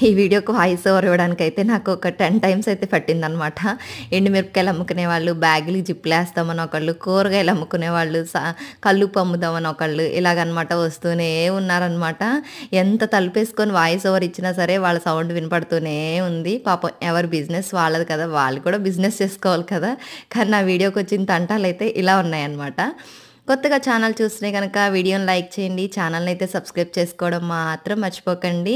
ఈ వీడియోకి voice over ఇవ్వడానికైతే నాకు ఒక 10 టైమ్స్ అయితే పట్టిందనమాట. ఎండుమిరపకాయలు అమ్ముకునేవాళ్ళు, బ్యాగులకి జిప్పులేస్తామని ఒకళ్ళు, కూరగాయలు అమ్ముకునేవాళ్ళు, కల్లుప్పు అమ్ముదామని ఒకళ్ళు, ఇలాగనమాట వస్తూనే ఉన్నారనమాట. ఎంత తలుపేసుకొని వాయిస్ ఓవర్ ఇచ్చినా సరే వాళ్ళ సౌండ్ వినపడుతూనే ఉంది. పాపం ఎవరి బిజినెస్ వాళ్ళది కదా! వాళ్ళు కూడా బిజినెస్ చేసుకోవాలి కదా! కానీ నా వీడియోకొచ్చిన తంటాలైతే ఇలా ఉన్నాయన్నమాట. కొత్తగా ఛానల్ చూస్తే గనక వీడియోని లైక్ చేయండి. ఛానల్‌నైతే సబ్స్క్రైబ్ చేసుకోవడం మాత్రం మర్చిపోకండి.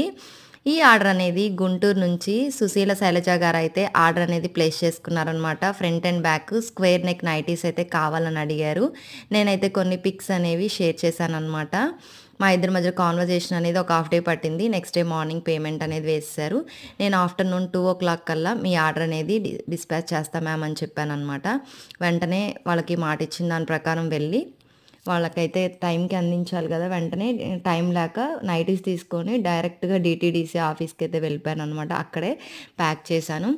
ఈ ఆర్డర్ అనేది గుంటూరు నుంచి సుశీల శైలజ గారైతే ఆర్డర్ అనేది ప్లేస్ చేసుకున్నారనమాట. Front and back square neck nighties అయితే కావాలని అడిగారు. నేనైతే కొన్ని పిక్స్ అనేవి షేర్ చేశాననమాట. మా ఇద్దరి మధ్య కాన్వర్జేషన్ అనేది ఒక హాఫ్ డే పట్టింది. నెక్స్ట్ డే మార్నింగ్ పేమెంట్ అనేది వేసేశారు. నేను ఆఫ్టర్‌నూన్ 2:00 కల్లా మీ ఆర్డర్ అనేది డిస్పాచ్ చేస్తా మ్యామ్ అని చెప్పాననమాట. వెంటనే వాళ్ళకి మాట ఇచ్చిన దాని ప్రకారం వెళ్ళి వాళ్ళకైతే టైంకి అందించాలి కదా! వెంటనే టైం లేక నైటీస్ తీసుకొని డైరెక్ట్‌గా డీటీడీసీ ఆఫీస్‌కైతే వెళ్ళిపోయాననమాట. అక్కడే ప్యాక్ చేశాను.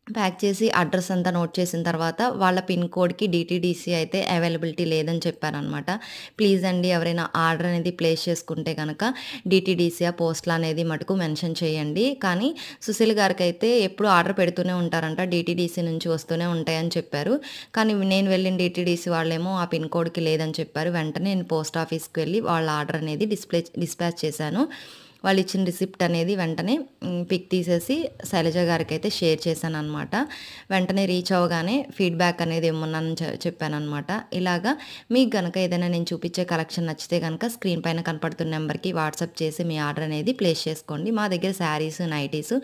ప్యాక్ చేసి అడ్రస్ అంతా నోట్ చేసిన తర్వాత వాళ్ళ పిన్ కోడ్‌కి డీటీడీసీ అయితే అవైలబిలిటీ లేదని చెప్పారనమాట. ప్లీజ్ అండి ఎవరైనా ఆర్డర్ అనేది ప్లేస్ చేసుకుంటే గనక డీటీడీసీ పోస్ట్‌లో అనేది మటుకు మెన్షన్ చేయండి. కానీ సుశీల్ గారికైతే ఎప్పుడు ఆర్డర్ పెడుతూనే ఉంటారంట. డీటీడీసీ నుంచి వస్తూనే ఉంటాయని చెప్పారు. కానీ నేను వెళ్ళిన డీటీడీసీ వాళ్ళేమో ఆ పిన్ కోడ్‌కి లేదని చెప్పారు. వెంటనే నేను పోస్ట్ ఆఫీస్‌కి వెళ్ళి వాళ్ళ ఆర్డర్ అనేది డిస్పాచ్ చేశాను. వాళ్ళు ఇచ్చిన రిసిప్ట్ అనేది వెంటనే పిక్ తీసేసి శైలజ గారికైతే షేర్ చేశాననమాట. వెంటనే రీచ్ అవ్వగానే ఫీడ్‌బ్యాక్ అనేది ఇమ్మన్నాను చెప్పాననమాట. ఇలాగా మీకు గనక ఏదైనా నేను చూపించే కలెక్షన్ నచ్చితే గనక స్క్రీన్ పైన కనపడుతున్న నెంబర్‌కి వాట్సాప్ చేసి మీ ఆర్డర్ అనేది ప్లేస్ చేసుకోండి. మా దగ్గర శారీస్, నైటీస్,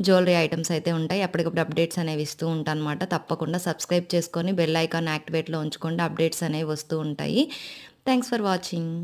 జ్యువెలరీ ఐటెమ్స్ అయితే ఉంటాయి. అప్పటికప్పుడు అప్డేట్స్ అనేవి ఇస్తూ ఉంటానమాట. తప్పకుండా సబ్స్క్రైబ్ చేసుకొని బెల్ ఐకాన్ యాక్టివేట్‌లో ఉంచుకోండి. అప్డేట్స్ అనేవి వస్తూ ఉంటాయి. Thanks for watching.